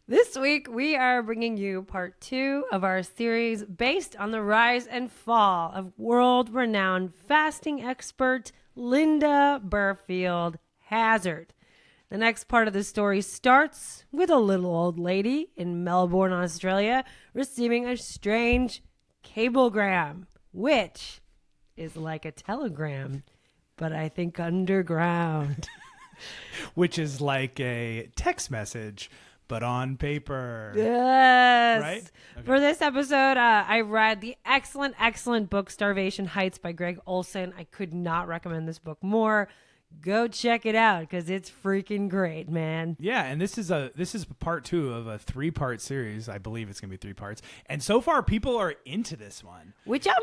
This week, we are bringing you part 2 of our series based on the rise and fall of world-renowned fasting expert Linda Burfield Hazard. The next part of the story starts with a little old lady in Melbourne, Australia, receiving a strange cablegram, which is like a telegram, but I think underground. Which is like a text message, but on paper. Yes. Right? Okay. For this episode, I read the excellent book Starvation Heights by Greg Olson. I could not recommend this book more. Go check it out because it's freaking great, man. Yeah, and this is part 2 of a 3-part series. I believe it's gonna be 3 parts. And so far, people are into this one. Which I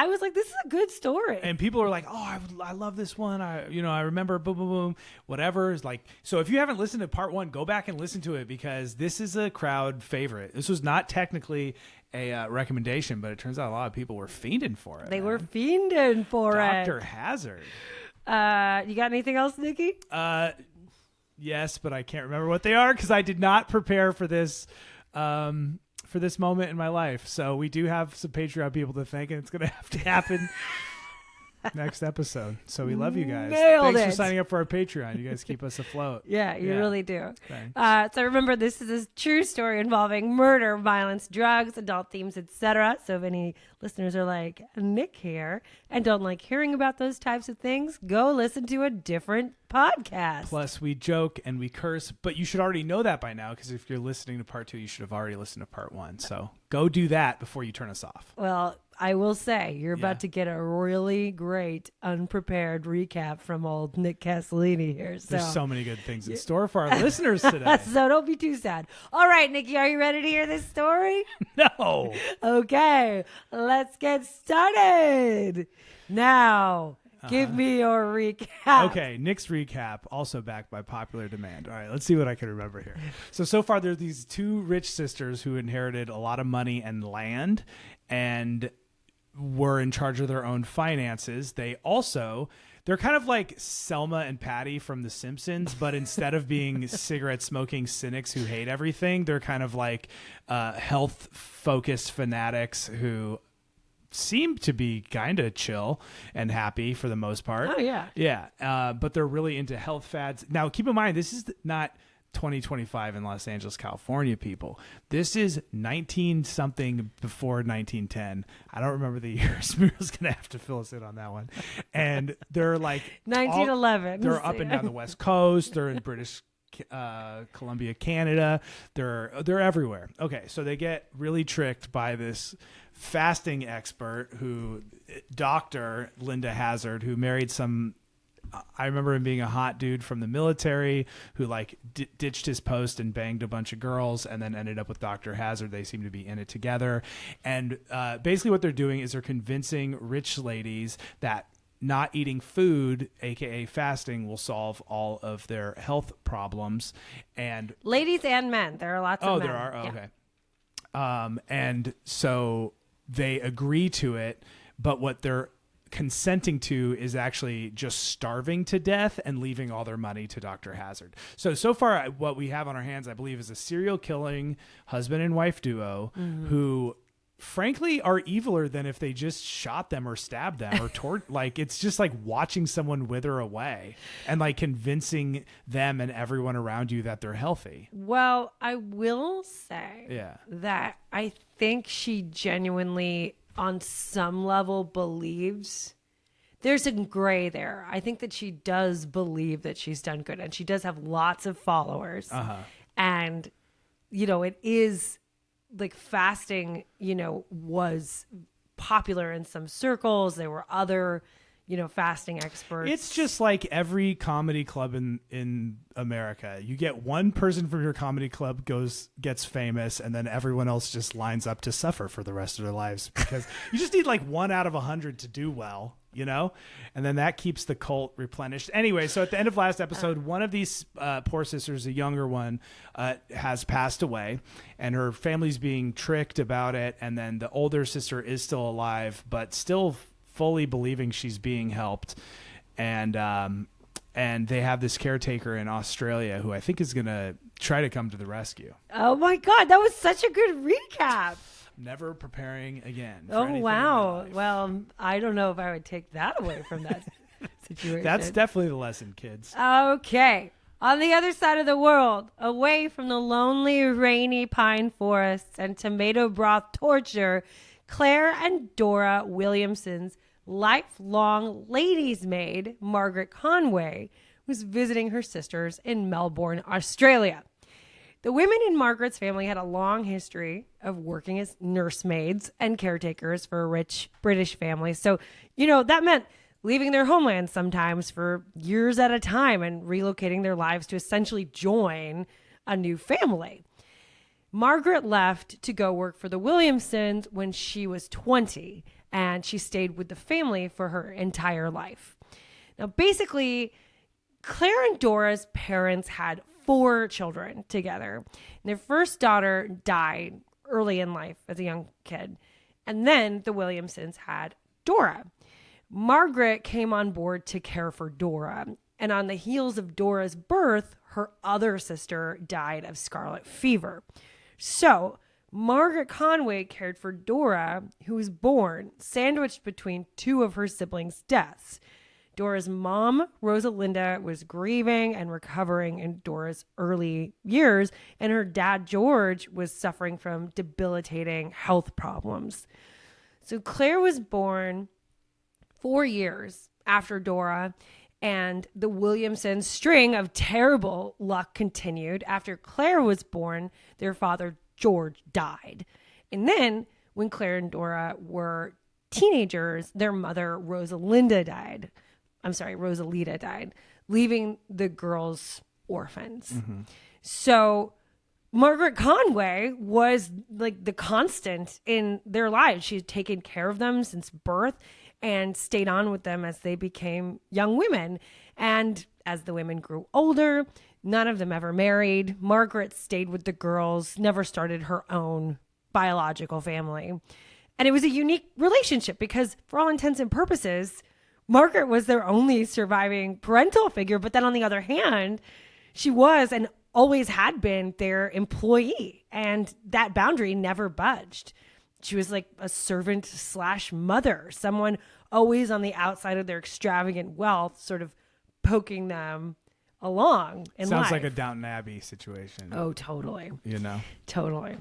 was like, this is a good story. And people are like, oh, I love this one. I remember boom, boom, boom, whatever. Is like, so if you haven't listened to part 1, go back and listen to it because this is a crowd favorite. This was not technically a recommendation, but it turns out a lot of people were fiending for it. They were fiending for it. Dr. Hazard. You got anything else, Nikki? Yes, but I can't remember what they are because I did not prepare for this moment in my life. So we do have some Patreon people to thank, and it's going to have to happen next episode. So we love you guys. Thanks for signing up for our Patreon. You guys keep us afloat. Yeah, you really do. Thanks. So remember, this is a true story involving murder, violence, drugs, adult themes, etc. So if any listeners are like Nick here and don't like hearing about those types of things, go listen to a different podcast. Plus, we joke and we curse, but you should already know that by now because if you're listening to part 2, you should have already listened to part 1. So go do that before you turn us off. Well, I will say you're about to get a really great unprepared recap from old Nick Casalini here. So. There's so many good things in store for our listeners today. So don't be too sad. All right, Nikki, are you ready to hear this story? No. Okay, let's get started. Now, give me your recap. Okay, Nick's recap, also backed by popular demand. All right, let's see what I can remember here. So far, there are these 2 rich sisters who inherited a lot of money and land and were in charge of their own finances. They're kind of like Selma and Patty from The Simpsons, but instead of being cigarette-smoking cynics who hate everything, they're kind of like health-focused fanatics who seem to be kind of chill and happy for the most part. Oh, yeah. Yeah, but they're really into health fads. Now, keep in mind, this is not 2025 in Los Angeles, California, people. This is 19-something before 1910. I don't remember the years. Muriel's going to have to fill us in on that one. And they're like... 1911. They're up and down the West Coast. They're in British Columbia, Canada. They're everywhere. Okay, so they get really tricked by this fasting expert Dr. Linda Hazard, who married some... I remember him being a hot dude from the military who like ditched his post and banged a bunch of girls and then ended up with Dr. Hazard. They seem to be in it together. And basically what they're doing is they're convincing rich ladies that not eating food, aka fasting, will solve all of their health problems. And ladies and men. There are lots of men. Oh, there are? Oh, okay. And so they agree to it, but what they're consenting to is actually just starving to death and leaving all their money to Dr. Hazard. So far, what we have on our hands, I believe, is a serial killing husband and wife duo who, frankly, are eviler than if they just shot them or stabbed them or like, it's just like watching someone wither away and like convincing them and everyone around you that they're healthy. Well, I will say that I think she genuinely, on some level, believes there's some gray there. I think that she does believe that she's done good, and she does have lots of followers. And, it is like fasting, was popular in some circles. There were other, fasting experts. It's just like every comedy club in America. You get one person from your comedy club gets famous, and then everyone else just lines up to suffer for the rest of their lives because you just need like 1 out of 100 to do well, and then that keeps the cult replenished. Anyway, so at the end of last episode, one of these poor sisters, a younger one, has passed away, and her family's being tricked about it, and then the older sister is still alive, but still fully believing she's being helped. And they have this caretaker in Australia who I think is going to try to come to the rescue. Oh my God, that was such a good recap. Never preparing again. Oh, wow. Well, I don't know if I would take that away from that situation. That's definitely the lesson, kids. Okay. On the other side of the world, away from the lonely, rainy pine forests and tomato broth torture, Claire and Dora Williamson's lifelong lady's maid, Margaret Conway, was visiting her sisters in Melbourne, Australia. The women in Margaret's family had a long history of working as nursemaids and caretakers for a rich British family. So, that meant leaving their homeland sometimes for years at a time and relocating their lives to essentially join a new family. Margaret left to go work for the Williamsons when she was 20, and she stayed with the family for her entire life. Now, basically, Claire and Dora's parents had 4 children together. And their first daughter died early in life as a young kid. And then the Williamsons had Dora. Margaret came on board to care for Dora. And on the heels of Dora's birth, her other sister died of scarlet fever. So Margaret Conway cared for Dora, who was born sandwiched between 2 of her siblings' deaths. Dora's mom, Rosalinda, was grieving and recovering in Dora's early years, and her dad, George, was suffering from debilitating health problems. So Claire was born 4 years after Dora, and the Williamsons' string of terrible luck continued. After Claire was born, their father, George, died. And then, when Claire and Dora were teenagers, their mother, Rosalita died, leaving the girls orphans. Mm-hmm. So Margaret Conway was like the constant in their lives. She had taken care of them since birth and stayed on with them as they became young women. And as the women grew older, none of them ever married. Margaret stayed with the girls, never started her own biological family. And it was a unique relationship because, for all intents and purposes, Margaret was their only surviving parental figure. But then on the other hand, she was and always had been their employee. And that boundary never budged. She was like a servant / mother, someone always on the outside of their extravagant wealth, sort of poking them along in life. Sounds like a Downton Abbey situation. Oh, totally. Totally.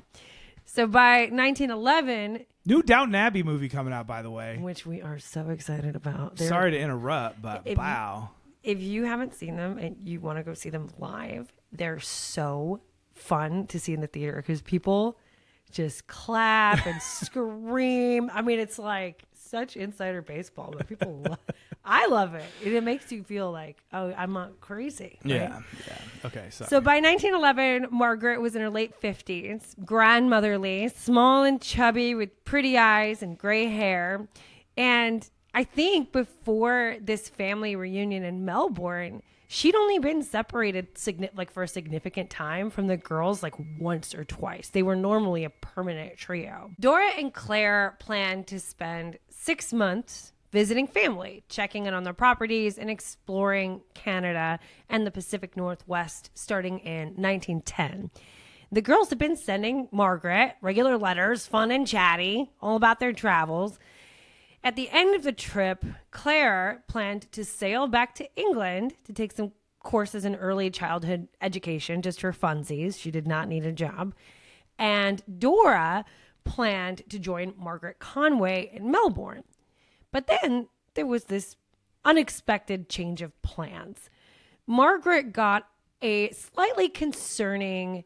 So by 1911... New Downton Abbey movie coming out, by the way. Which we are so excited about. Sorry to interrupt, but wow. If you haven't seen them and you want to go see them live, they're so fun to see in the theater because people just clap and scream. I mean, it's like such insider baseball, but people I love it. It makes you feel like, oh, I'm not crazy. Right? Yeah. Okay. So by 1911, Margaret was in her late 50s, grandmotherly, small and chubby with pretty eyes and gray hair. And I think before this family reunion in Melbourne, she'd only been separated for a significant time from the girls like once or twice. They were normally a permanent trio. Dora and Claire planned to spend 6 months visiting family, checking in on their properties, and exploring Canada and the Pacific Northwest starting in 1910. The girls had been sending Margaret regular letters, fun and chatty, all about their travels. At the end of the trip, Claire planned to sail back to England to take some courses in early childhood education, just for funsies. She did not need a job. And Dora planned to join Margaret Conway in Melbourne. But then there was this unexpected change of plans. Margaret got a slightly concerning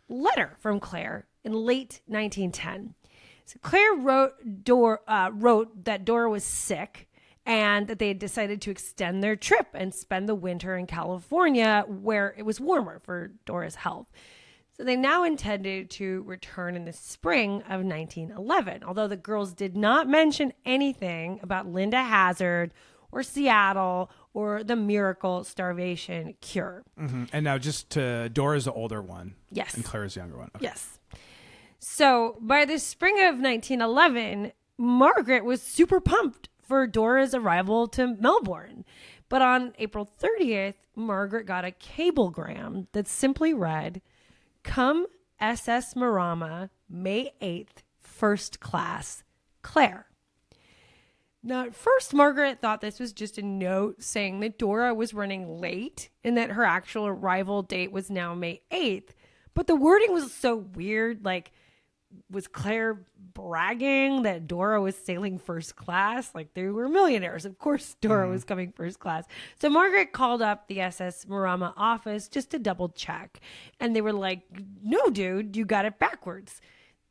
letter from Claire in late 1910. So Claire wrote that Dora was sick and that they had decided to extend their trip and spend the winter in California where it was warmer for Dora's health. So they now intended to return in the spring of 1911, although the girls did not mention anything about Linda Hazard or Seattle or the miracle starvation cure. Mm-hmm. And now Dora's the older one. Yes. And Claire's the younger one. Okay. Yes. So by the spring of 1911, Margaret was super pumped for Dora's arrival to Melbourne. But on April 30th, Margaret got a cablegram that simply read, Come SS Marama, May 8th, first class, Claire. Now, at first, Margaret thought this was just a note saying that Dora was running late and that her actual arrival date was now May 8th. But the wording was so weird. Like, was Claire bragging that Dora was sailing first class? Like, they were millionaires. Of course, Dora was coming first class. So Margaret called up the SS Marama office just to double check. And they were like, no, dude, you got it backwards.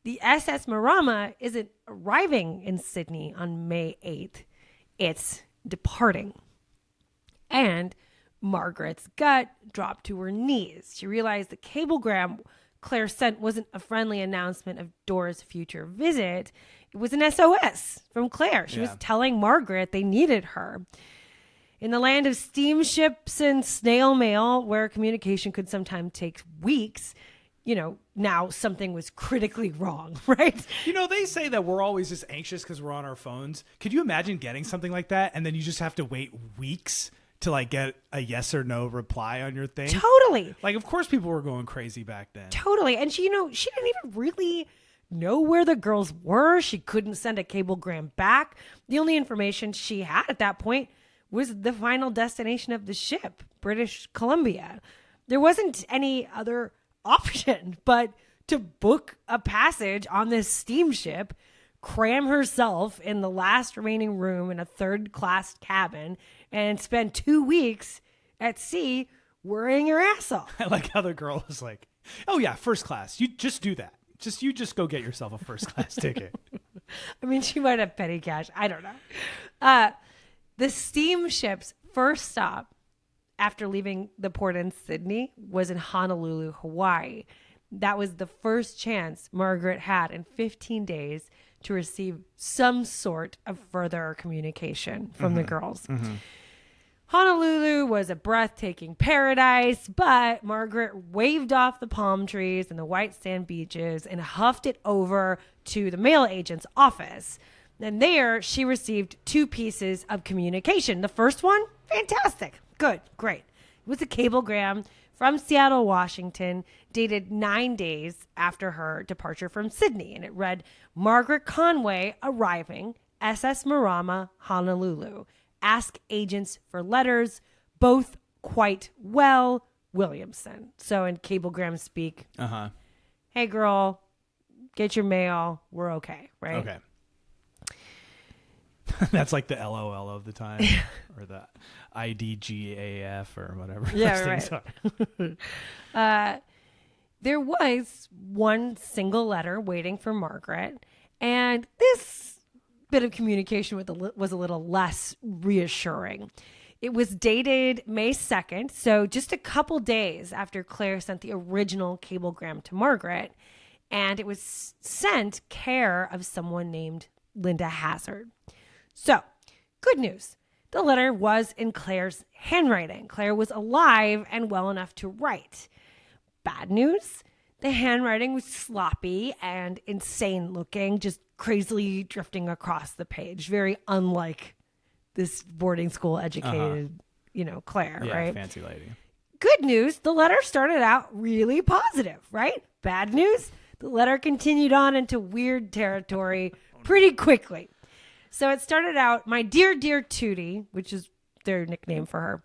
The SS Marama isn't arriving in Sydney on May 8th. It's departing. And Margaret's gut dropped to her knees. She realized the cablegram Claire sent wasn't a friendly announcement of Dora's future visit. It was an SOS from Claire. She was telling Margaret they needed her. In the land of steamships and snail mail, where communication could sometimes take weeks, now something was critically wrong, right? They say that we're always just anxious because we're on our phones. Could you imagine getting something like that and then you just have to wait weeks to get a yes or no reply on your thing? Totally. Of course people were going crazy back then. Totally. And she didn't even really know where the girls were. She couldn't send a cablegram back. The only information she had at that point was the final destination of the ship, British Columbia. There wasn't any other option but to book a passage on this steamship, cram herself in the last remaining room in a third-class cabin, and spend 2 weeks at sea worrying her ass off. I like how the girl was like, oh yeah, first class. You just do that. You just go get yourself a first class ticket. I mean, she might have petty cash. I don't know. The steamship's first stop after leaving the port in Sydney was in Honolulu, Hawaii. That was the first chance Margaret had in 15 days to receive some sort of further communication from the girls. Honolulu was a breathtaking paradise, but Margaret waved off the palm trees and the white sand beaches and huffed it over to the mail agent's office. And there she received 2 pieces of communication. The first one, fantastic. Good, great. It was a cablegram from Seattle, Washington, dated 9 days after her departure from Sydney. And it read, Margaret Conway arriving, SS Marama, Honolulu. Ask agents for letters, both quite well, Williamson. So in cablegram speak, hey girl, get your mail. We're okay, right? Okay. That's like the LOL of the time, or the IDGAF or whatever. Yeah, right. There was one single letter waiting for Margaret, and this bit of communication was a little less reassuring. It was dated May 2nd, so just a couple days after Claire sent the original cablegram to Margaret, and it was sent care of someone named Linda Hazard. So, good news. The letter was in Claire's handwriting. Claire was alive and well enough to write. Bad news. The handwriting was sloppy and insane looking, just crazily drifting across the page. Very unlike this boarding school educated, Claire, right? Fancy lady. Good news. The letter started out really positive, right? Bad news. The letter continued on into weird territory pretty quickly. So it started out, my dear, dear Tootie, which is their nickname for her.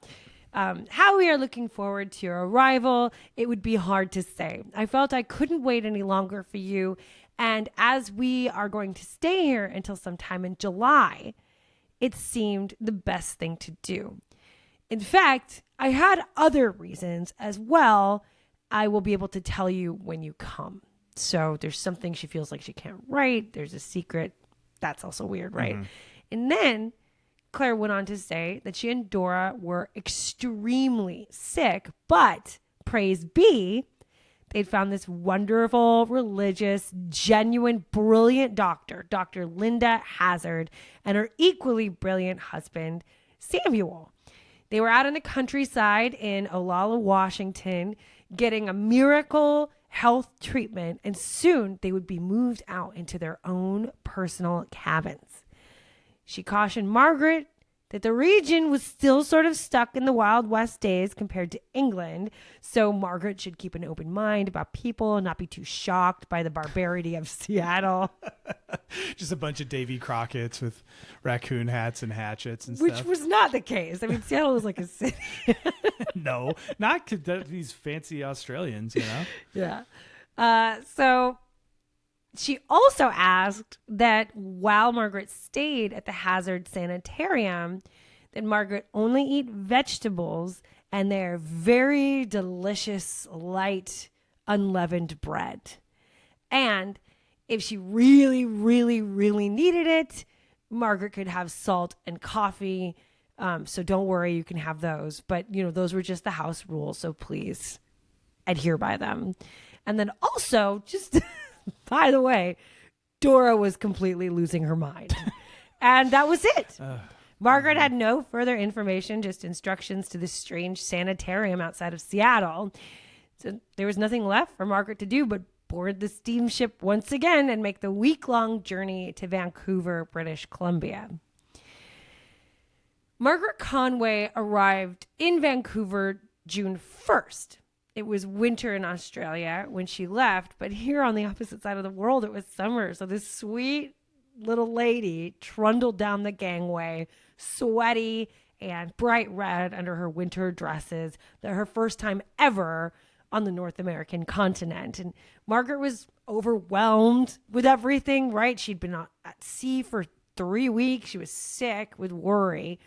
How we are looking forward to your arrival. It would be hard to say. I felt I couldn't wait any longer for you. And as we are going to stay here until sometime in July, it seemed the best thing to do. In fact, I had other reasons as well. I will be able to tell you when you come. So there's something she feels like she can't write. There's a secret. That's also weird, right? Mm-hmm. And then Claire went on to say that she and Dora were extremely sick, but praise be, they'd found this wonderful, religious, genuine, brilliant doctor, Dr. Linda Hazard, and her equally brilliant husband, Samuel. They were out in the countryside in Olalla, Washington, getting a miracle health treatment, and soon they would be moved out into their own personal cabins. She cautioned Margaret that the region was still sort of stuck in the Wild West days compared to England. So Margaret should keep an open mind about people and not be too shocked by the barbarity of Seattle. Just a bunch of Davy Crockett's with raccoon hats and hatchets and Which stuff. was not the case. I mean, Seattle was like a city. No, not these fancy Australians, you know? Yeah. So she also asked that while Margaret stayed at the Hazard Sanitarium, that Margaret only eat vegetables and their very delicious, light, unleavened bread. And if she really, really, really needed it, Margaret could have salt and coffee. So don't worry, you can have those. But, you know, those were just the house rules. So please adhere by them. And then also, just by the way, Dora was completely losing her mind. And that was it. Margaret had no further information, just instructions to this strange sanitarium outside of Seattle. So there was nothing left for Margaret to do but board the steamship once again and make the week-long journey to Vancouver, British Columbia. Margaret Conway arrived in Vancouver June 1st. It was winter in Australia when she left, but here on the opposite side of the world, it was summer. So this sweet little lady trundled down the gangway, sweaty and bright red under her winter dresses. That her first time ever on the North American continent. And Margaret was overwhelmed with everything, right? She'd been at sea for 3 weeks. She was sick with worry.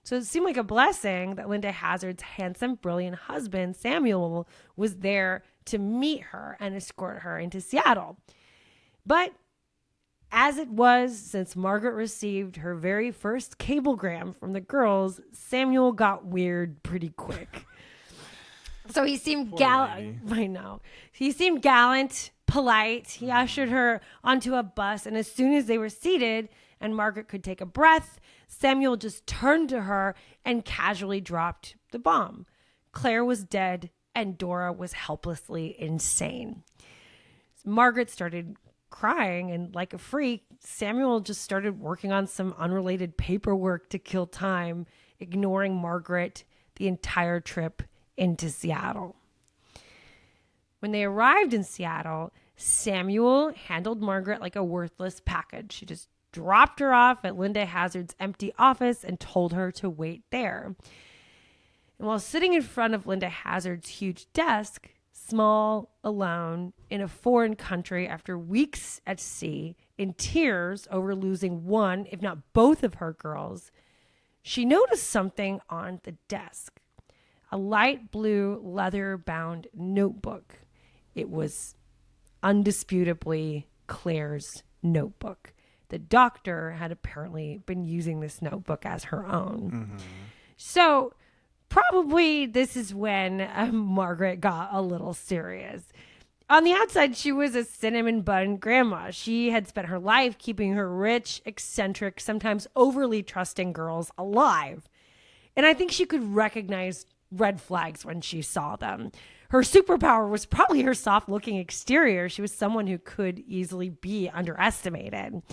So it seemed like a blessing that Linda Hazard's handsome, brilliant husband, Samuel, was there to meet her and escort her into Seattle. But as it was, since Margaret received her very first cablegram from the girls, Samuel got weird pretty quick. So he seemed gallant. I know. He seemed gallant, polite. He ushered her onto a bus, and as soon as they were seated and Margaret could take a breath, Samuel just turned to her and casually dropped the bomb. Claire was dead and Dora was helplessly insane. Margaret started crying, and like a freak, Samuel just started working on some unrelated paperwork to kill time, ignoring Margaret the entire trip into Seattle. When they arrived in Seattle, Samuel handled Margaret like a worthless package. She just dropped her off at Linda Hazard's empty office and told her to wait there. And while sitting in front of Linda Hazard's huge desk, small, alone, in a foreign country after weeks at sea, in tears over losing one, if not both of her girls, she noticed something on the desk. A light blue leather-bound notebook. It was undisputably Claire's notebook. The doctor had apparently been using this notebook as her own. Mm-hmm. So probably this is when Margaret got a little serious. On the outside, she was a cinnamon bun grandma. She had spent her life keeping her rich, eccentric, sometimes overly trusting girls alive. And I think she could recognize red flags when she saw them. Her superpower was probably her soft-looking exterior. She was someone who could easily be underestimated.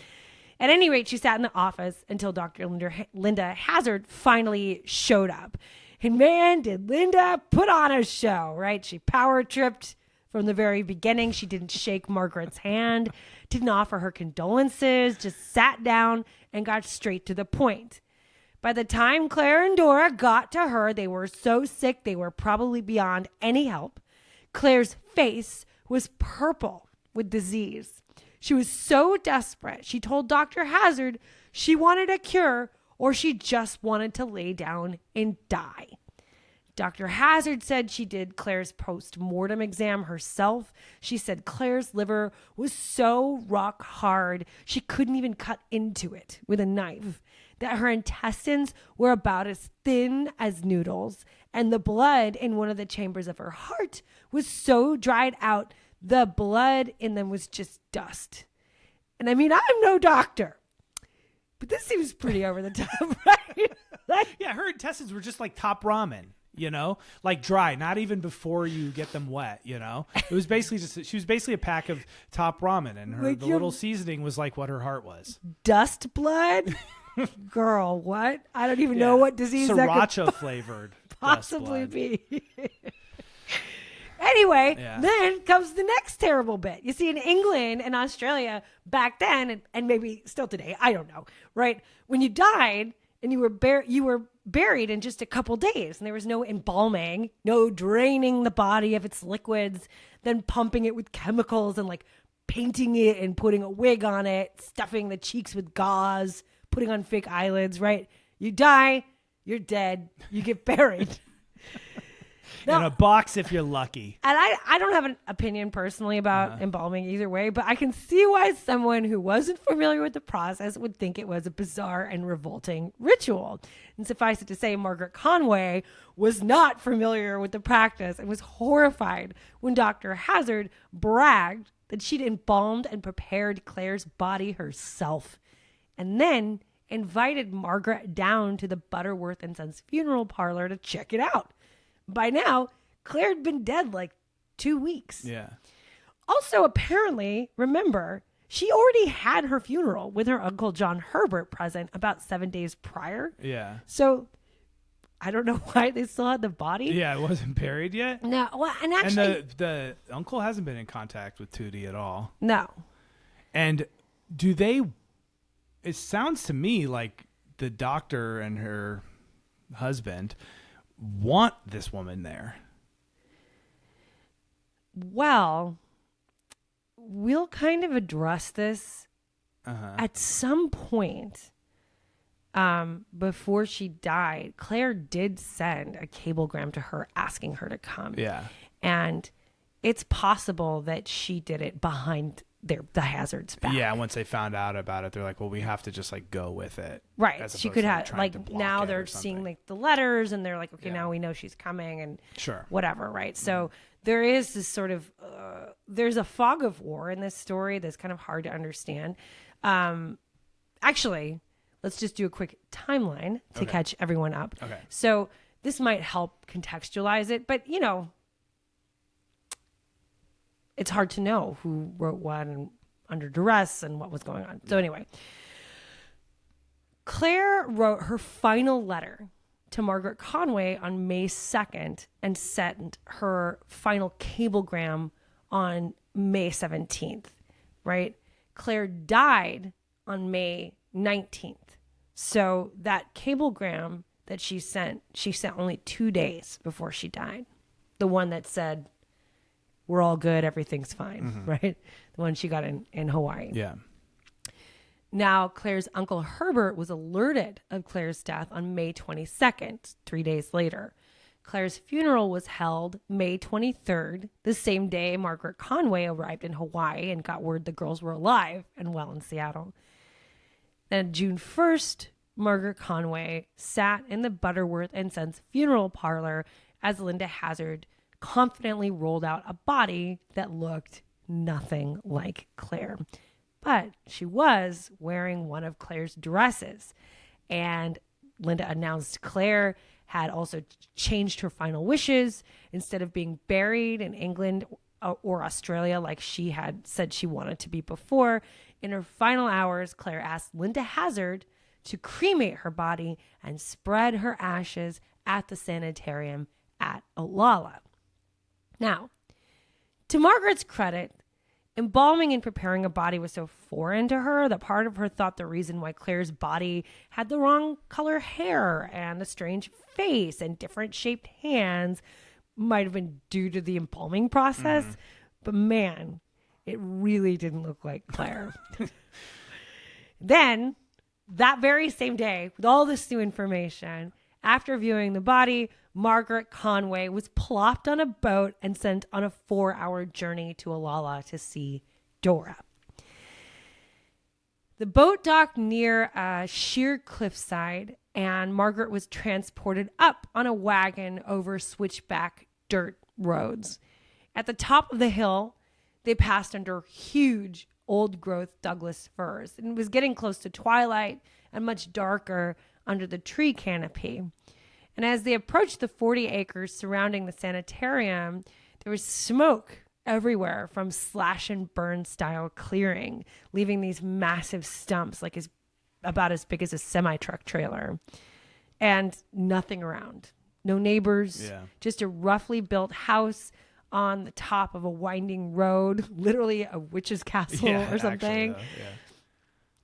At any rate, she sat in the office until Dr. Linda Hazard finally showed up. And man, did Linda put on a show, right? She power tripped from the very beginning. She didn't shake Margaret's hand, didn't offer her condolences, just sat down and got straight to the point. By the time Claire and Dora got to her, they were so sick they were probably beyond any help. Claire's face was purple with disease. She was so desperate, she told Dr. Hazard she wanted a cure or she just wanted to lay down and die. Dr. Hazard said she did Claire's post-mortem exam herself. She said Claire's liver was so rock hard she couldn't even cut into it with a knife, that her intestines were about as thin as noodles, and the blood in one of the chambers of her heart was so dried out, the blood in them was just dust. And I mean, I'm no doctor, but this seems pretty over the top, right? Yeah, her intestines were just like top ramen, you know, like dry, not even before you get them wet, you know. It was basically just, she was basically a pack of top ramen, and her, like the little seasoning was like what her heart was. Dust blood? Girl, what? I don't even know what disease that Sriracha flavored could possibly dust blood. be. Anyway, Yeah. then comes the next terrible bit. You see, in England and Australia back then, and maybe still today, I don't know, right? When you died and you were buried in just a couple days, and there was no embalming, no draining the body of its liquids, then pumping it with chemicals and like painting it and putting a wig on it, stuffing the cheeks with gauze, putting on fake eyelids, right? You die, you're dead, you get buried. In a box if you're lucky. And I don't have an opinion personally about embalming either way, but I can see why someone who wasn't familiar with the process would think it was a bizarre and revolting ritual. And suffice it to say, Margaret Conway was not familiar with the practice and was horrified when Dr. Hazard bragged that she'd embalmed and prepared Claire's body herself, and then invited Margaret down to the Butterworth and Sons funeral parlor to check it out. By now, Claire had been dead like 2 weeks. Yeah. Also, apparently, remember, she already had her funeral with her uncle John Herbert present about 7 days prior. Yeah. So I don't know why they still had the body. Yeah, it wasn't buried yet. No, well, and actually, And the uncle hasn't been in contact with Tootie at all. no. And do they? It sounds to me like the doctor and her husband want this woman there. Well, we'll kind of address this at some point. Before she died, Claire did send a cablegram to her asking her to come. Yeah. And it's possible that she did it behind the Hazard's back. Yeah, once they found out about it, they're like, well, we have to just like go with it. Right. as She opposed could to, have trying to like block now it they're or seeing something. like the letters and they're like, okay, Yeah. now we know she's coming and Sure. whatever. Right. So there is this sort of, there's a fog of war in this story that's kind of hard to understand. Actually, let's just do a quick timeline to catch everyone up. Okay. So this might help contextualize it, but you know, it's hard to know who wrote what and under duress and what was going on. So anyway, Claire wrote her final letter to Margaret Conway on May 2nd and sent her final cablegram on May 17th, right? Claire died on May 19th. So that cablegram that she sent only 2 days before she died. The one that said, we're all good, everything's fine, right? The one she got in Hawaii. Yeah. Now, Claire's uncle Herbert was alerted of Claire's death on May 22nd, 3 days later. Claire's funeral was held May 23rd, the same day Margaret Conway arrived in Hawaii and got word the girls were alive and well in Seattle. Then June 1st, Margaret Conway sat in the Butterworth and Sons funeral parlor as Linda Hazard confidently rolled out a body that looked nothing like Claire. But she was wearing one of Claire's dresses. And Linda announced Claire had also changed her final wishes. Instead of being buried in England or Australia like she had said she wanted to be before, in her final hours, Claire asked Linda Hazard to cremate her body and spread her ashes at the sanitarium at Olalla. Now, to Margaret's credit, embalming and preparing a body was so foreign to her that part of her thought the reason why Claire's body had the wrong color hair and a strange face and different shaped hands might have been due to the embalming process. But man, it really didn't look like Claire. Then, that very same day, with all this new information, after viewing the body, Margaret Conway was plopped on a boat and sent on a 4-hour journey to Olalla to see Dora. The boat docked near a sheer cliffside, and Margaret was transported up on a wagon over switchback dirt roads. At the top of the hill, they passed under huge old-growth Douglas firs, and it was getting close to twilight and much darker under the tree canopy. And as they approached the 40 acres surrounding the sanitarium, there was smoke everywhere from slash and burn style clearing, leaving these massive stumps like as about as big as a semi-truck trailer, and nothing around. No neighbors, just a roughly built house on the top of a winding road, literally a witch's castle or something. Actually,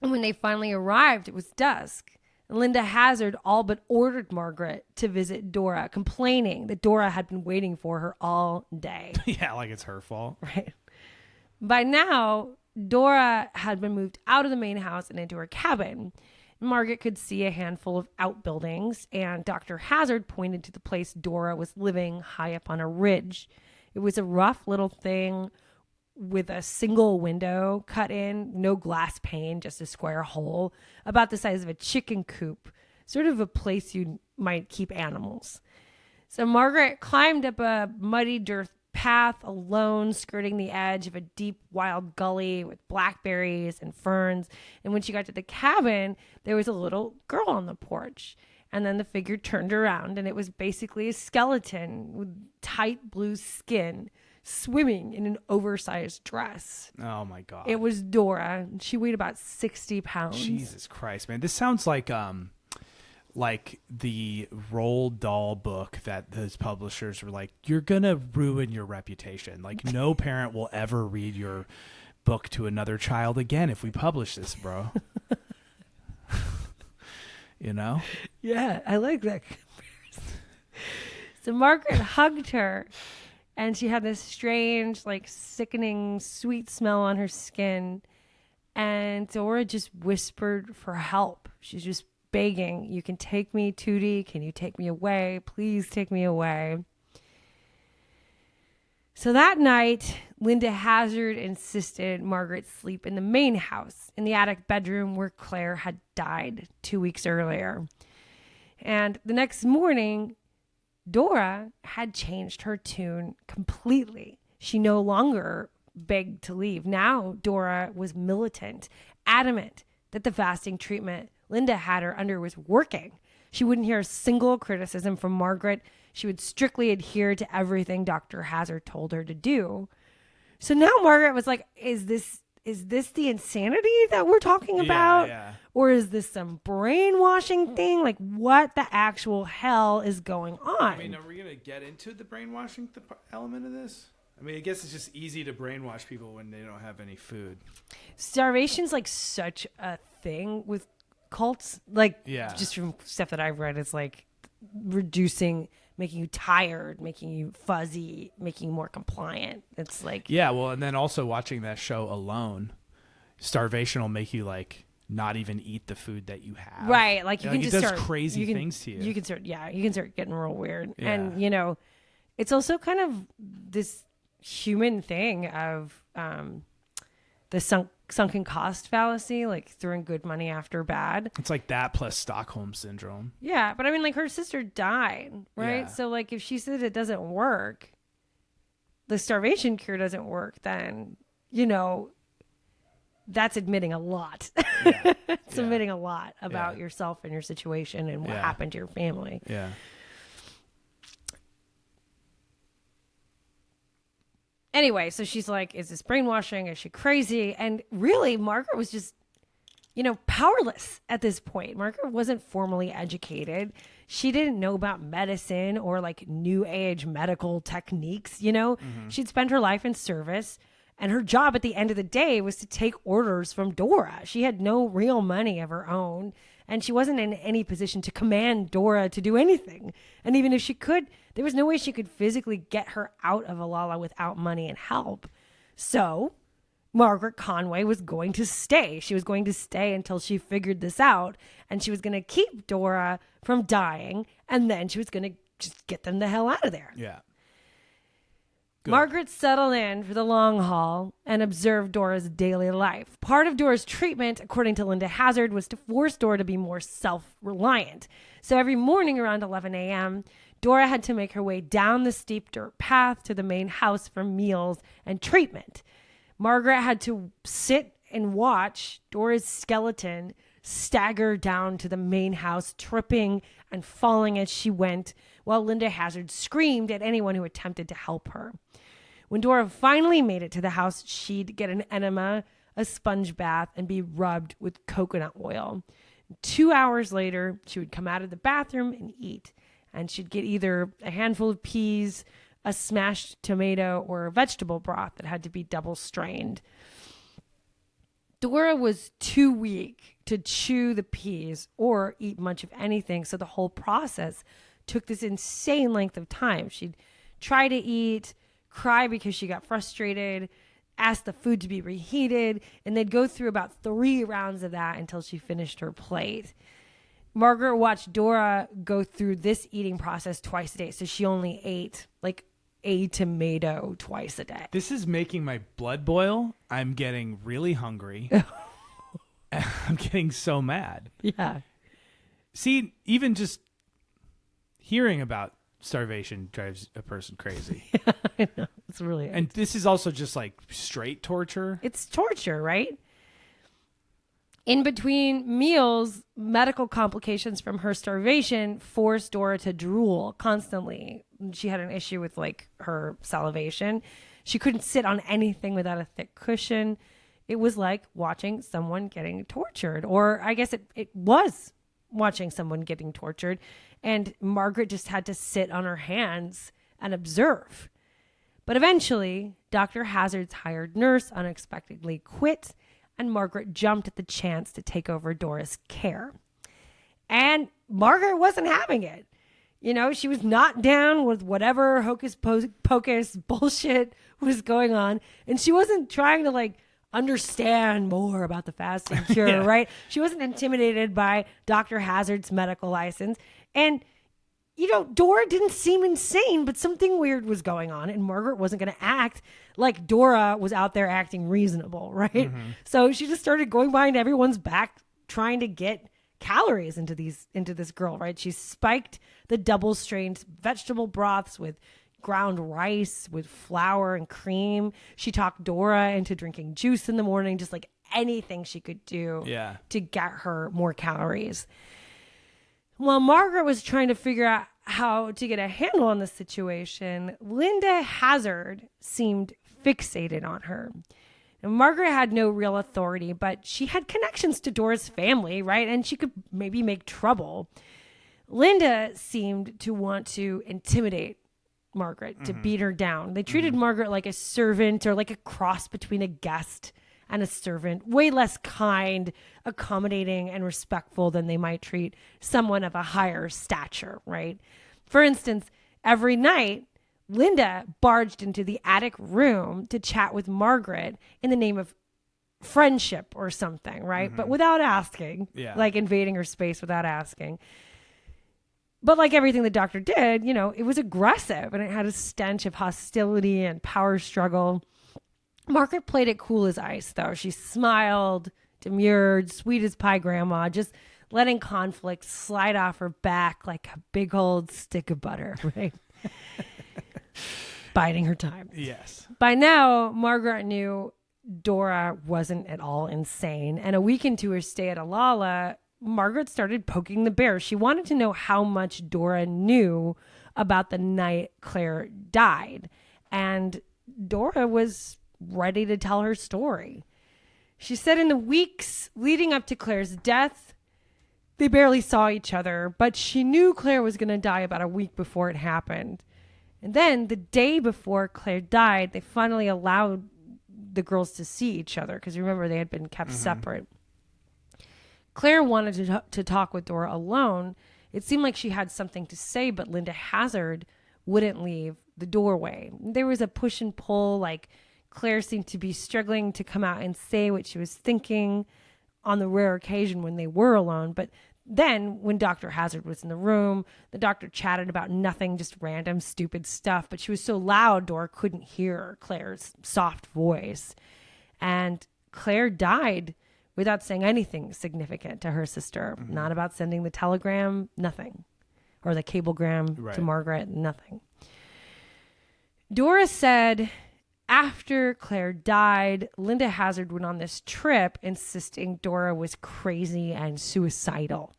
And when they finally arrived, it was dusk. Linda Hazard all but ordered Margaret to visit Dora, complaining that Dora had been waiting for her all day. yeah, like it's her fault. Right. By now, Dora had been moved out of the main house and into her cabin. Margaret could see a handful of outbuildings, and Dr. Hazard pointed to the place Dora was living high up on a ridge. It was a rough little thing with a single window cut in, no glass pane, just a square hole, about the size of a chicken coop, sort of a place you might keep animals. So Margaret climbed up a muddy dirt path alone, skirting the edge of a deep wild gully with blackberries and ferns. And when she got to the cabin, there was a little girl on the porch. And then the figure turned around, and it was basically a skeleton with tight blue skin, swimming in an oversized dress. Oh my God. It was Dora. She weighed about 60 pounds. Jesus Christ, man. This sounds like the Roald Dahl book that those publishers were like, you're going to ruin your reputation. Like no parent will ever read your book to another child again if we publish this, bro. You know? Yeah, I like that comparison. So Margaret hugged her, and she had this strange, like, sickening, sweet smell on her skin. And Dora just whispered for help. She's just begging, you can take me, Tootie. Can you take me away? Please take me away. So that night, Linda Hazard insisted Margaret sleep in the main house, in the attic bedroom where Claire had died 2 weeks earlier. And the next morning, Dora had changed her tune completely. She no longer begged to leave. Now Dora was militant, adamant that the fasting treatment Linda had her under was working. She wouldn't hear a single criticism from Margaret. She would strictly adhere to everything Dr. Hazard told her to do. So now Margaret was like, is this the insanity that we're talking about? Yeah. Or is this some brainwashing thing? Like, what the actual hell is going on? I mean, are we going to get into the brainwashing element of this? I mean, I guess it's just easy to brainwash people when they don't have any food. Starvation's like such a thing with cults. Like, Yeah. just from stuff that I've read, it's like reducing, making you tired, making you fuzzy, making you more compliant. It's like, Yeah, well, and then also watching that show alone, starvation will make you like not even eat the food that you have. right. Like you Like, can it just does start crazy you can- things to you. You can start getting real weird. Yeah. And you know, it's also kind of this human thing of the sunken cost fallacy, like throwing good money after bad. It's like that plus Stockholm syndrome. Yeah, but I mean, like her sister died, right? Yeah. So like if she said it doesn't work, the starvation cure doesn't work, then, you know, that's admitting a lot. Yeah. It's Yeah. admitting a lot about Yeah. yourself and your situation and what Yeah. happened to your family. Yeah. Anyway, so she's like, is this brainwashing? Is she crazy? And really, Margaret was just, you know, powerless at this point. Margaret wasn't formally educated. She didn't know about medicine or like new age medical techniques, you know? She'd spent her life in service, and her job at the end of the day was to take orders from Dora. She had no real money of her own, and she wasn't in any position to command Dora to do anything. And even if she could, there was no way she could physically get her out of Alala without money and help. So Margaret Conway was going to stay. She was going to stay until she figured this out, and she was going to keep Dora from dying, and then she was going to just get them the hell out of there. Yeah. Good. Margaret settled in for the long haul and observed Dora's daily life. Part of Dora's treatment, according to Linda Hazard, was to force Dora to be more self-reliant. So every morning around 11 a.m., Dora had to make her way down the steep dirt path to the main house for meals and treatment. Margaret had to sit and watch Dora's skeleton stagger down to the main house, tripping and falling as she went, while Linda Hazard screamed at anyone who attempted to help her. When Dora finally made it to the house, she'd get an enema, a sponge bath, and be rubbed with coconut oil. 2 hours later, she would come out of the bathroom and eat. And she'd get either a handful of peas, a smashed tomato, or a vegetable broth that had to be double strained. Dora was too weak to chew the peas or eat much of anything, so the whole process took this insane length of time. She'd try to eat, cry because she got frustrated, ask the food to be reheated, and they'd go through about 3 rounds of that until she finished her plate. Margaret watched Dora go through this eating process twice a day, so she only ate like a tomato twice a day. This is making my blood boil. I'm getting really hungry. I'm getting so mad. Yeah. See, even just hearing about starvation drives a person crazy. Yeah, I know. It's really... And this is also just like straight torture. It's torture, right? In between meals, medical complications from her starvation forced Dora to drool constantly. She had an issue with like her salivation. She couldn't sit on anything without a thick cushion. It was like watching someone getting tortured, or I guess it was watching someone getting tortured. And Margaret just had to sit on her hands and observe. But eventually, Dr. Hazard's hired nurse unexpectedly quit, and Margaret jumped at the chance to take over Dora's care. And Margaret wasn't having it. You know, she was not down with whatever hocus pocus bullshit was going on. And she wasn't trying to like understand more about the fasting cure, yeah. Right? She wasn't intimidated by Dr. Hazard's medical license. And, you know, Dora didn't seem insane, but something weird was going on. And Margaret wasn't going to act like Dora was out there acting reasonable, right? Mm-hmm. So she just started going behind everyone's back, trying to get calories into this girl, right? She spiked the double strained vegetable broths with ground rice, with flour and cream. She talked Dora into drinking juice in the morning, just like anything she could do to get her more calories. While Margaret was trying to figure out how to get a handle on the situation, Linda Hazard seemed fixated on her. And Margaret had no real authority, but she had connections to Dora's family, right? And she could maybe make trouble. Linda seemed to want to intimidate Margaret, to beat her down. They treated Margaret like a servant, or like a cross between a guest and a servant, way less kind, accommodating, and respectful than they might treat someone of a higher stature, right? For instance, every night, Linda barged into the attic room to chat with Margaret in the name of friendship or something, right? But without asking, like invading her space without asking. But like everything the doctor did, you know, it was aggressive and it had a stench of hostility and power struggle. Margaret played it cool as ice, though. She smiled, demurred, sweet as pie grandma, just letting conflict slide off her back like a big old stick of butter, right? Biding her time. Yes. By now, Margaret knew Dora wasn't at all insane. And a week into her stay at Alala, Margaret started poking the bear. She wanted to know how much Dora knew about the night Claire died. And Dora was ready to tell her story. She said in the weeks leading up to Claire's death, they barely saw each other, but she knew Claire was going to die about a week before it happened. And then the day before Claire died, they finally allowed the girls to see each other, because remember, they had been kept separate. Claire wanted to talk with Dora alone. It seemed like she had something to say, but Linda Hazard wouldn't leave the doorway. There was a push and pull, like Claire seemed to be struggling to come out and say what she was thinking on the rare occasion when they were alone. But then when Dr. Hazard was in the room, the doctor chatted about nothing, just random stupid stuff. But she was so loud, Dora couldn't hear Claire's soft voice. And Claire died without saying anything significant to her sister. Not about sending the telegram, nothing. Or the cablegram to Margaret, nothing. Dora said after Claire died, Linda Hazard went on this trip insisting Dora was crazy and suicidal.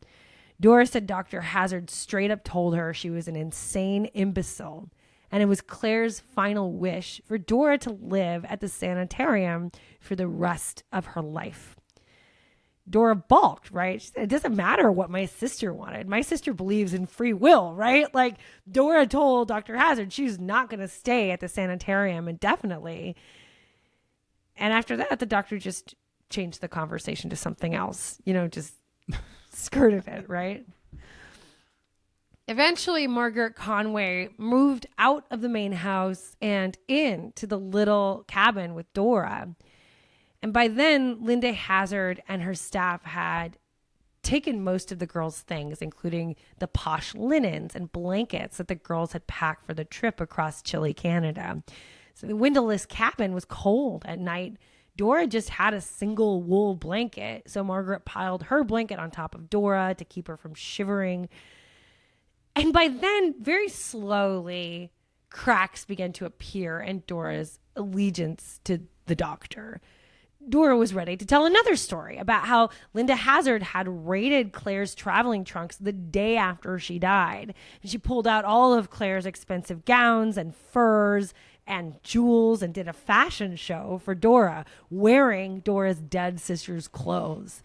Dora said Dr. Hazard straight up told her she was an insane imbecile, and it was Claire's final wish for Dora to live at the sanitarium for the rest of her life. Dora balked, right? She said, it doesn't matter what my sister wanted. My sister believes in free will, right? Like Dora told Dr. Hazard she's not going to stay at the sanitarium indefinitely. And after that, the doctor just changed the conversation to something else, just skirted it, right? Eventually, Margaret Conway moved out of the main house and into the little cabin with Dora. And by then, Linda Hazard and her staff had taken most of the girls' things, including the posh linens and blankets that the girls had packed for the trip across chilly Canada. So the windowless cabin was cold at night. Dora just had a single wool blanket, so Margaret piled her blanket on top of Dora to keep her from shivering. And by then, very slowly, cracks began to appear in Dora's allegiance to the doctor. Dora was ready to tell another story about how Linda Hazard had raided Claire's traveling trunks the day after she died. And she pulled out all of Claire's expensive gowns and furs and jewels and did a fashion show for Dora, wearing Dora's dead sister's clothes.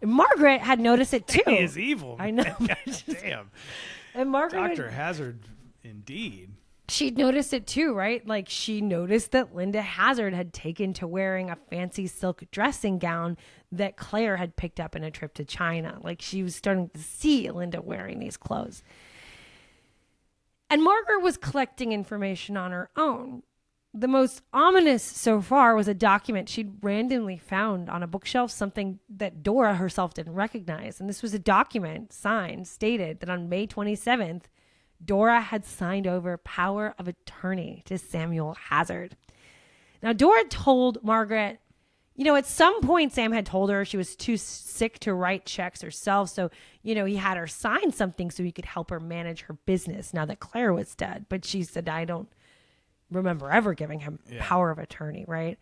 And Margaret had noticed it too. He is evil. I know. Damn. And Margaret, Dr. Hazard, indeed. She'd noticed it too, right? Like she noticed that Linda Hazard had taken to wearing a fancy silk dressing gown that Claire had picked up in a trip to China. Like she was starting to see Linda wearing these clothes. And Margaret was collecting information on her own. The most ominous so far was a document she'd randomly found on a bookshelf, something that Dora herself didn't recognize. And this was a document signed, stated that on May 27th, Dora had signed over power of attorney to Samuel Hazard. Now, Dora told Margaret, at some point Sam had told her she was too sick to write checks herself. So, he had her sign something so he could help her manage her business now that Claire was dead. But she said, I don't remember ever giving him power of attorney, right?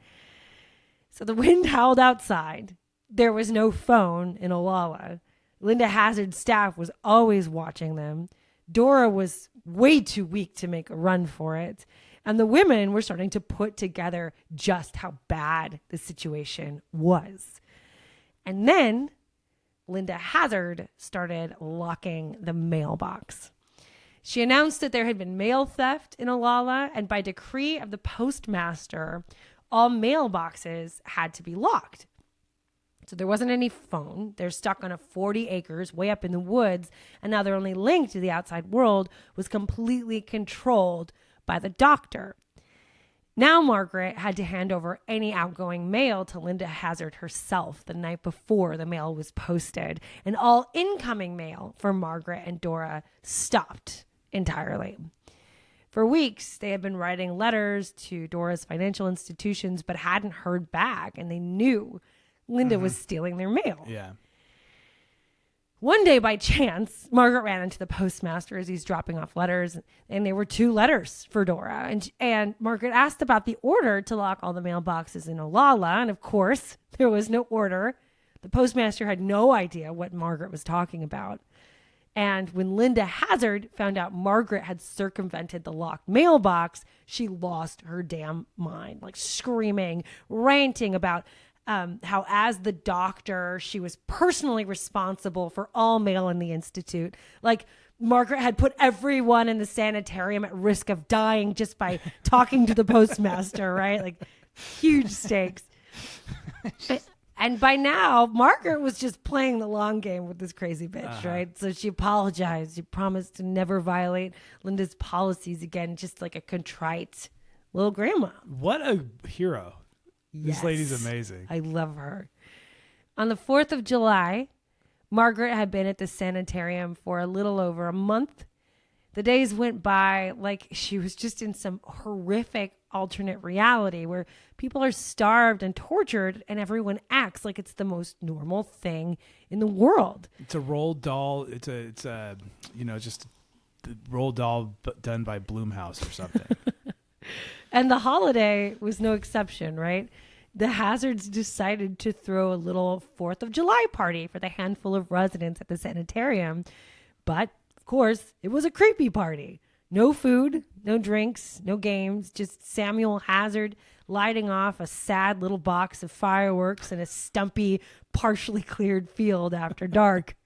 So the wind howled outside. There was no phone in Olalla. Linda Hazard's staff was always watching them. Dora was way too weak to make a run for it. And the women were starting to put together just how bad the situation was. And then Linda Hazard started locking the mailbox. She announced that there had been mail theft in Olalla, and by decree of the postmaster, all mailboxes had to be locked. So there wasn't any phone. They're stuck on a 40 acres way up in the woods, and now their only link to the outside world was completely controlled by the doctor. Now Margaret had to hand over any outgoing mail to Linda Hazard herself the night before the mail was posted, and all incoming mail for Margaret and Dora stopped entirely. For weeks, they had been writing letters to Dora's financial institutions, but hadn't heard back, and they knew Linda was stealing their mail. Yeah. One day, by chance, Margaret ran into the postmaster as he's dropping off letters, and there were 2 letters for Dora. And Margaret asked about the order to lock all the mailboxes in Olalla, and of course, there was no order. The postmaster had no idea what Margaret was talking about. And when Linda Hazard found out Margaret had circumvented the locked mailbox, she lost her damn mind, like screaming, ranting about how as the doctor, she was personally responsible for all mail in the Institute. Like Margaret had put everyone in the sanitarium at risk of dying just by talking to the postmaster, right? Like huge stakes. And by now, Margaret was just playing the long game with this crazy bitch, right? So she apologized. She promised to never violate Linda's policies again, just like a contrite little grandma. What a hero. Yes. This lady's amazing. I love her. On the 4th of July, Margaret had been at the sanitarium for a little over a month. The days went by like she was just in some horrific alternate reality where people are starved and tortured and everyone acts like it's the most normal thing in the world. It's a Roald doll. It's a just the Roald doll done by Blumhouse or something. And the holiday was no exception, right? The Hazards decided to throw a little 4th of July party for the handful of residents at the sanitarium. But, of course, it was a creepy party. No food, no drinks, no games, just Samuel Hazard, lighting off a sad little box of fireworks in a stumpy, partially cleared field after dark.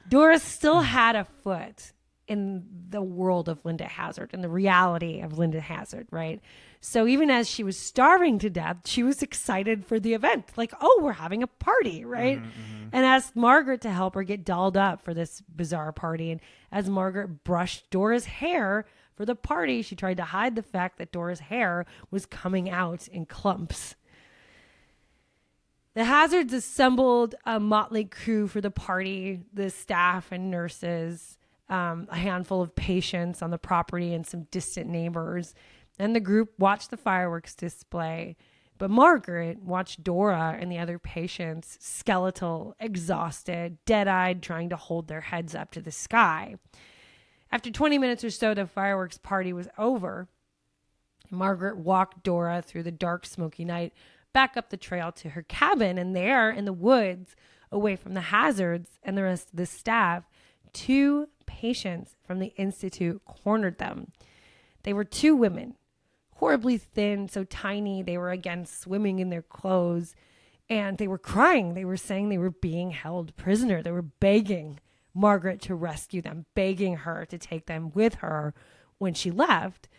Dora still had a foot in the world of Linda Hazard and the reality of Linda Hazard, right? So even as she was starving to death, she was excited for the event. Like, oh, we're having a party, right? And asked Margaret to help her get dolled up for this bizarre party. And as Margaret brushed Dora's hair for the party, she tried to hide the fact that Dora's hair was coming out in clumps. The Hazards assembled a motley crew for the party, the staff and nurses, a handful of patients on the property and some distant neighbors. And the group watched the fireworks display. But Margaret watched Dora and the other patients, skeletal, exhausted, dead-eyed, trying to hold their heads up to the sky. After 20 minutes or so, the fireworks party was over. Margaret walked Dora through the dark, smoky night, back up the trail to her cabin, and there in the woods, away from the Hazards and the rest of the staff, 2 patients from the Institute cornered them. They were 2 women, horribly thin, so tiny they were again swimming in their clothes, and they were crying. They were saying they were being held prisoner. They were begging Margaret to rescue them, begging her to take them with her when she left.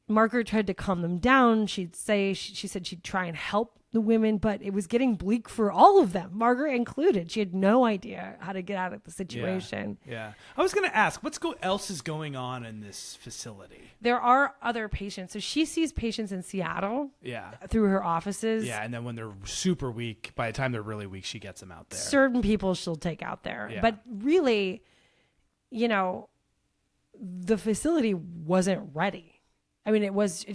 Margaret tried to calm them down. She said she'd try and help the women, but it was getting bleak for all of them, Margaret included. She had no idea how to get out of the situation. Yeah. I was going to ask, else is going on in this facility? There are other patients. So she sees patients in Seattle through her offices. Yeah, and then when they're super weak, by the time they're really weak, she gets them out there. Certain people she'll take out there. Yeah. But really, the facility wasn't ready. I mean, it was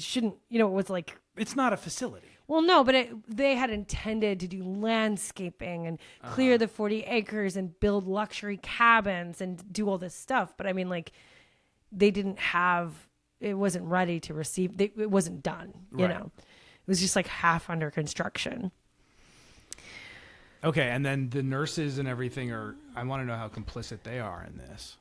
like... It's not a facility. Well, no, but they had intended to do landscaping and clear the 40 acres and build luxury cabins and do all this stuff. But I mean, like, it wasn't ready to receive. It wasn't done, you know. It was just like half under construction. Okay, and then the nurses and everything I want to know how complicit they are in this.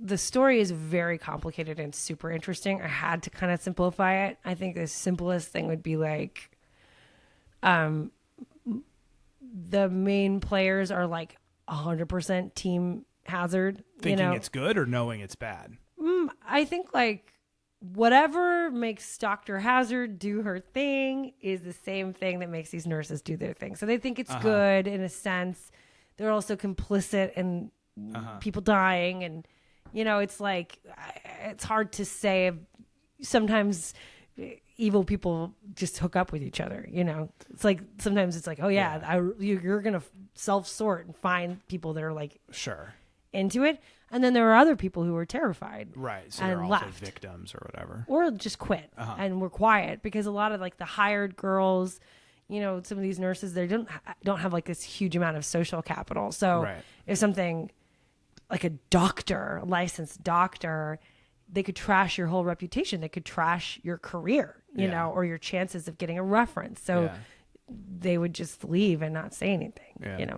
The story is very complicated and super interesting. I had to kind of simplify it. I think the simplest thing would be like, the main players are like 100% Team Hazard. Thinking it's good or knowing it's bad? I think like whatever makes Dr. Hazard do her thing is the same thing that makes these nurses do their thing. So they think it's good in a sense. They're also complicit in people dying, and it's like, it's hard to say. Sometimes evil people just hook up with each other. It's like, sometimes it's like, oh yeah, you're going to self-sort and find people that are like into it. And then there are other people who are terrified. Right. So they're also victims or whatever. Or just quit and were quiet, because a lot of like the hired girls, some of these nurses, they don't have like this huge amount of social capital. So if something like a licensed doctor, they could trash your whole reputation. They could trash your career, or your chances of getting a reference. So they would just leave and not say anything,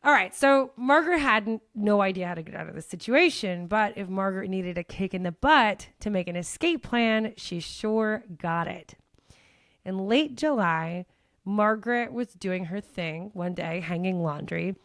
All right. So Margaret had no idea how to get out of the situation, but if Margaret needed a kick in the butt to make an escape plan, she sure got it. In late July, Margaret was doing her thing one day, hanging laundry.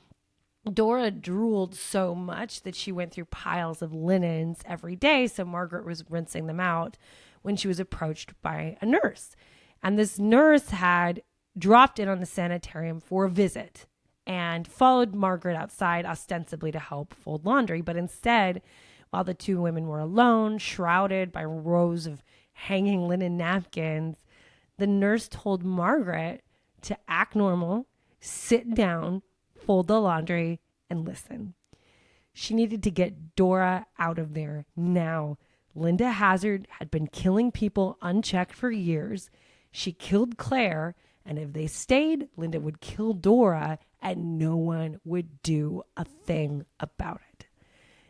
Dora drooled so much that she went through piles of linens every day, so Margaret was rinsing them out when she was approached by a nurse. And this nurse had dropped in on the sanitarium for a visit and followed Margaret outside ostensibly to help fold laundry. But instead, while the 2 women were alone, shrouded by rows of hanging linen napkins, the nurse told Margaret to act normal, sit down, fold the laundry, and listen. She needed to get Dora out of there now. Linda Hazard had been killing people unchecked for years. She killed Claire, and if they stayed, Linda would kill Dora, and no one would do a thing about it.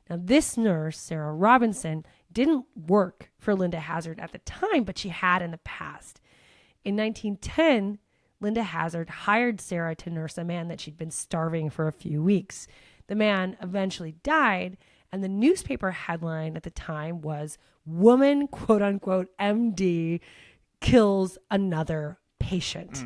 Now, this nurse, Sarah Robinson, didn't work for Linda Hazard at the time, but she had in the past. In 1910, Linda Hazard hired Sarah to nurse a man that she'd been starving for a few weeks. The man eventually died, And the newspaper headline at the time was "Woman, quote unquote, MD kills another patient."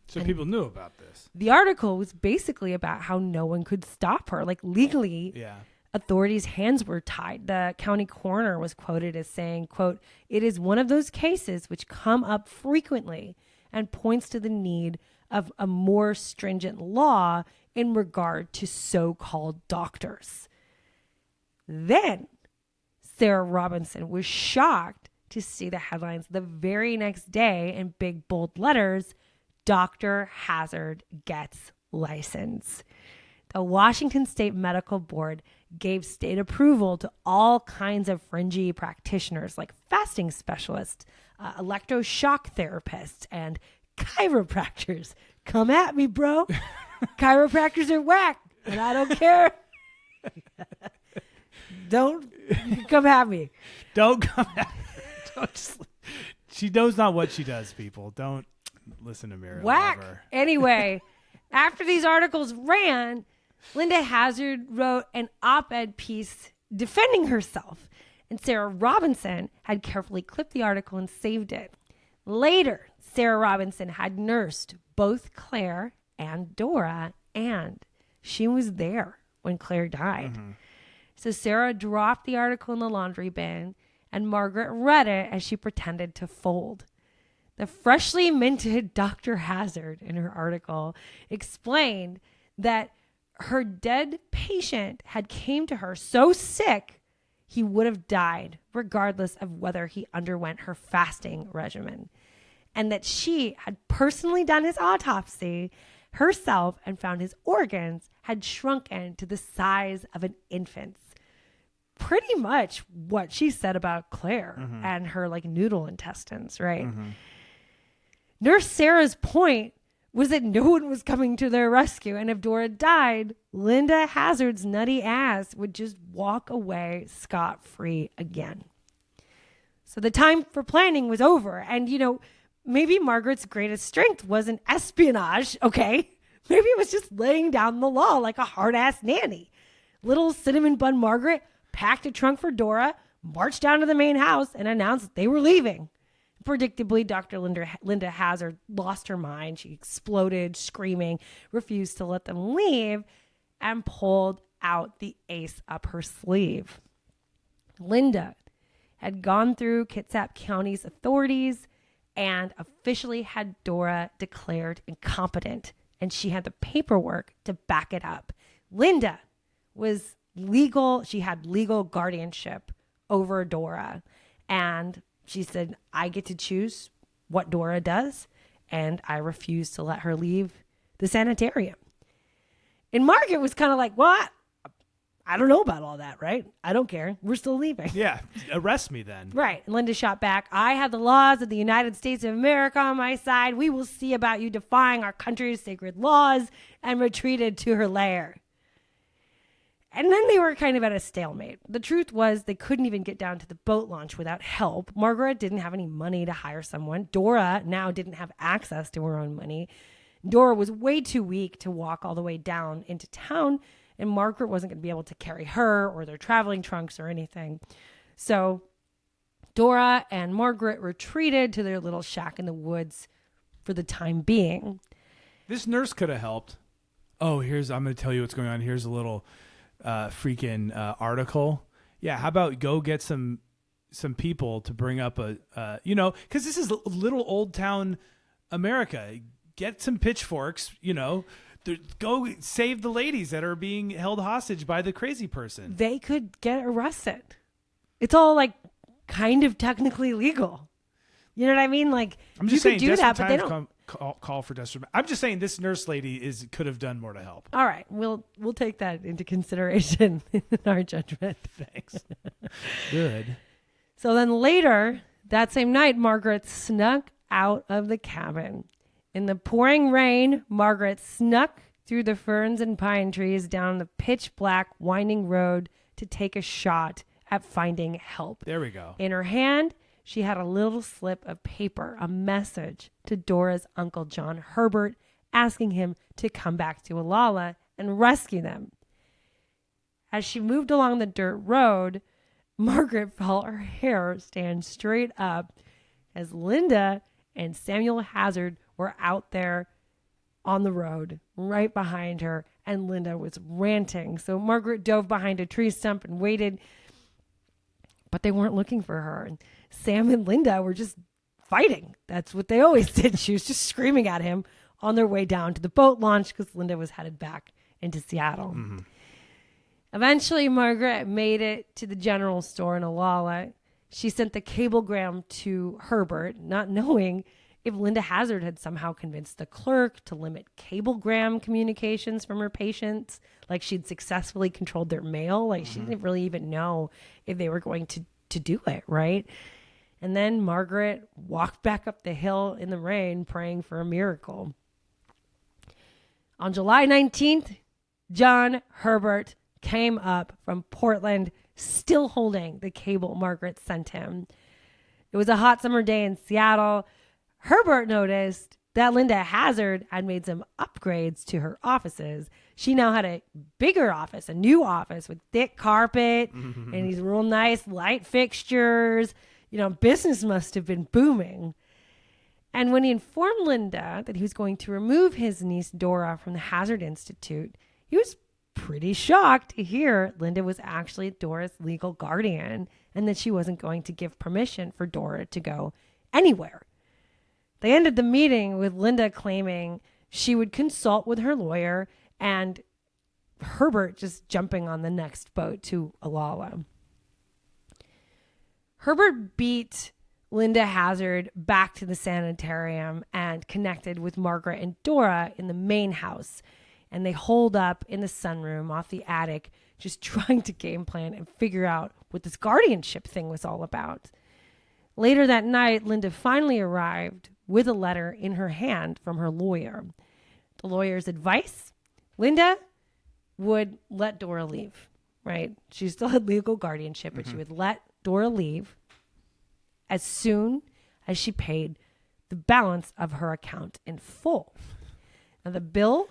So people knew about this. The article was basically about how no one could stop her. Like legally, authorities' hands were tied. The county coroner was quoted as saying, quote, "It is one of those cases which come up frequently and points to the need of a more stringent law in regard to so-called doctors." Then Sarah Robinson was shocked to see the headlines the very next day in big bold letters, "Dr. Hazard gets license." The Washington State Medical Board gave state approval to all kinds of fringy practitioners like fasting specialists, electroshock therapists, and chiropractors. Come at me, bro. Chiropractors are whack, and I don't care. Don't come at me. Don't come at her. She knows not what she does, people. Don't listen to Muriel. Whack. Ever. Anyway, after these articles ran, Linda Hazard wrote an op-ed piece defending herself, and Sarah Robinson had carefully clipped the article and saved it. Later, Sarah Robinson had nursed both Claire and Dora, and she was there when Claire died. So Sarah dropped the article in the laundry bin, and Margaret read it as she pretended to fold. The freshly minted Dr. Hazard in her article explained that her dead patient had came to her so sick he would have died regardless of whether he underwent her fasting regimen, and that she had personally done his autopsy herself and found his organs had shrunken to the size of an infant's. Pretty much what she said about Claire and her like noodle intestines, right? Nurse Sarah's point was that no one was coming to their rescue, and if Dora died, Linda Hazard's nutty ass would just walk away scot-free again. So the time for planning was over, and maybe Margaret's greatest strength wasn't espionage, okay? Maybe it was just laying down the law like a hard-ass nanny. Little cinnamon bun Margaret packed a trunk for Dora, marched down to the main house, and announced they were leaving. Predictably, Dr. Linda Hazard lost her mind. She exploded, screaming, refused to let them leave, and pulled out the ace up her sleeve. Linda had gone through Kitsap County's authorities and officially had Dora declared incompetent, and she had the paperwork to back it up. Linda was legal. She had legal guardianship over Dora, and she said, "I get to choose what Dora does, and I refuse to let her leave the sanitarium." And Margaret was kind of like, "What? I don't know about all that, right? I don't care. We're still leaving." Yeah, arrest me then. Right. And Linda shot back, "I have the laws of the United States of America on my side. We will see about you defying our country's sacred laws," and retreated to her lair. And then they were kind of at a stalemate. The truth was they couldn't even get down to the boat launch without help. Margaret didn't have any money to hire someone. Dora now didn't have access to her own money. Dora was way too weak to walk all the way down into town, and Margaret wasn't going to be able to carry her or their traveling trunks or anything. So Dora and Margaret retreated to their little shack in the woods for the time being. This nurse could have helped. I'm going to tell you what's going on. Here's a little freaking article. Yeah, how about go get some people to bring up because this is little old town America. Get some pitchforks, go save the ladies that are being held hostage by the crazy person. They could get arrested. It's all like kind of technically legal. You know what I mean? Like, I'm just you saying, could do that, but they don't call for desperate. I'm just saying this nurse lady could have done more to help. All right, we'll take that into consideration in our judgment. Thanks. Good. So then later that same night, Margaret snuck out of the cabin. In the pouring rain, Margaret snuck through the ferns and pine trees down the pitch black winding road to take a shot at finding help. There we go. In her hand, she had a little slip of paper, a message to Dora's Uncle John Herbert, asking him to come back to Olalla and rescue them. As she moved along the dirt road, Margaret felt her hair stand straight up as Linda and Samuel Hazard were out there on the road right behind her, and Linda was ranting. So Margaret dove behind a tree stump and waited, but they weren't looking for her. And Sam and Linda were just fighting. That's what they always did. She was just screaming at him on their way down to the boat launch because Linda was headed back into Seattle. Mm-hmm. Eventually, Margaret made it to the general store in Olalla. She sent the cablegram to Herbert, not knowing if Linda Hazard had somehow convinced the clerk to limit cablegram communications from her patients, like she'd successfully controlled their mail. Like she didn't really even know if they were going to do it, right? And then Margaret walked back up the hill in the rain, praying for a miracle. On July 19th, John Herbert came up from Portland, still holding the cable Margaret sent him. It was a hot summer day in Seattle. Herbert noticed that Linda Hazard had made some upgrades to her offices. She now had a bigger office, a new office with thick carpet and these real nice light fixtures. You know, business must have been booming. And when he informed Linda that he was going to remove his niece Dora from the Hazard Institute, he was pretty shocked to hear Linda was actually Dora's legal guardian and that she wasn't going to give permission for Dora to go anywhere. They ended the meeting with Linda claiming she would consult with her lawyer and Herbert just jumping on the next boat to Olalla. Herbert beat Linda Hazard back to the sanitarium and connected with Margaret and Dora in the main house. And they holed up in the sunroom off the attic, just trying to game plan and figure out what this guardianship thing was all about. Later that night, Linda finally arrived with a letter in her hand from her lawyer. The lawyer's advice: Linda would let Dora leave, right? She still had legal guardianship, but she would let Dora leave as soon as she paid the balance of her account in full. Now, the bill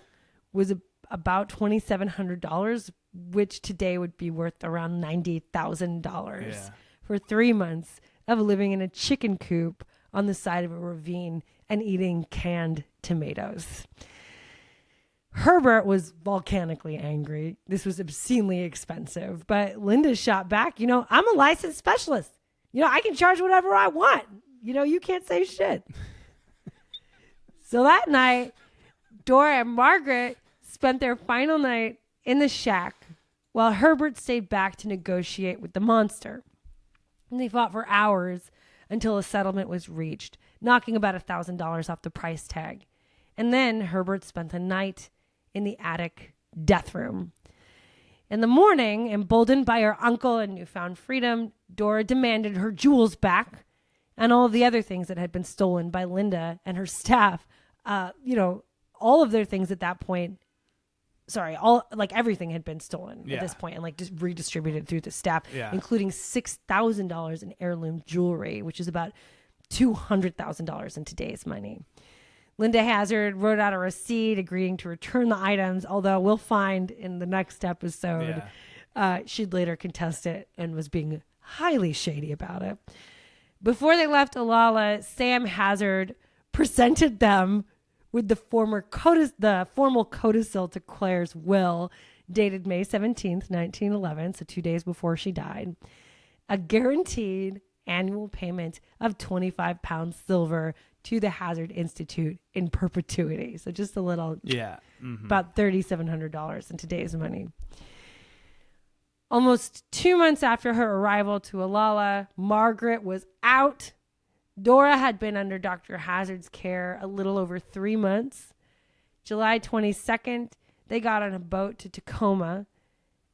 was about $2,700, which today would be worth around $90,000 for 3 months of living in a chicken coop on the side of a ravine and eating canned tomatoes. Herbert was volcanically angry. This was obscenely expensive, but Linda shot back, I'm a licensed specialist. I can charge whatever I want. You can't say shit. So that night, Dora and Margaret spent their final night in the shack while Herbert stayed back to negotiate with the monster. And they fought for hours until a settlement was reached, knocking about $1,000 off the price tag. And then Herbert spent the night in the attic death room. In the morning, emboldened by her uncle and newfound freedom, Dora demanded her jewels back and all of the other things that had been stolen by Linda and her staff. All of their things at that point, everything had been stolen at this point and just redistributed through the staff, including $6,000 in heirloom jewelry, which is about $200,000 in today's money. Linda Hazard wrote out a receipt agreeing to return the items, although we'll find in the next episode she'd later contest it and was being highly shady about it. Before they left Olalla, Sam Hazard presented them with the formal codicil to Claire's will, dated May 17th, 1911, so 2 days before she died. A guaranteed annual payment of 25 pounds silver to the Hazard Institute in perpetuity. So just a little, about $3,700 in today's money. Almost 2 months after her arrival to Olalla, Margaret was out. Dora had been under Dr. Hazard's care a little over 3 months. July 22nd, they got on a boat to Tacoma,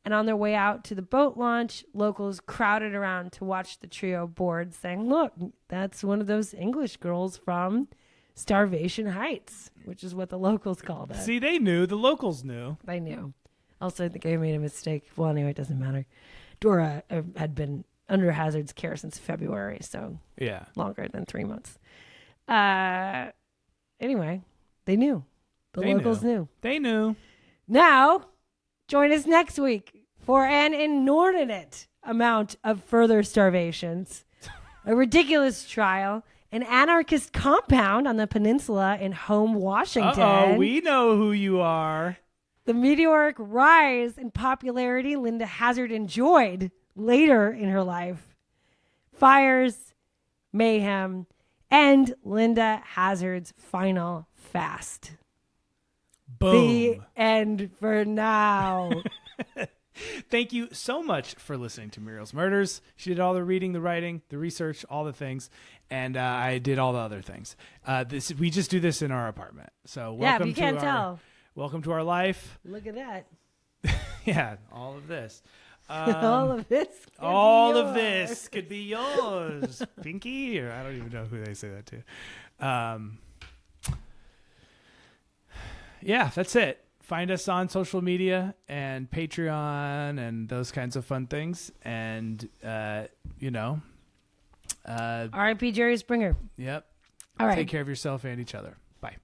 and on their way out to the boat launch, locals crowded around to watch the trio board, saying, "Look, that's one of those English girls from Starvation Heights," which is what the locals called it. See, they knew. The locals knew. They knew. Also, I think I made a mistake. Well, anyway, it doesn't matter. Dora had been under Hazard's care since February, so longer than 3 months. Anyway, they knew. The locals knew. They knew. Now, join us next week for an inordinate amount of further starvations, a ridiculous trial, an anarchist compound on the peninsula in Home, Washington. Uh-oh, we know who you are. The meteoric rise in popularity Linda Hazard enjoyed later in her life. Fires, mayhem, and Linda Hazard's final fast. Boom. The end for now. Thank you so much for listening to Muriel's Murders. She did all the reading, the writing, the research, all the things, and I did all the other things. We just do this in our apartment. So Yeah, but you can't tell. Welcome to our life. Look at that. Yeah, all of this. All of this. All of this could be yours, Pinky. Or I don't even know who they say that to. Yeah, that's it. Find us on social media and Patreon and those kinds of fun things. And, R.I.P. Jerry Springer. Yep. All right. Take care of yourself and each other.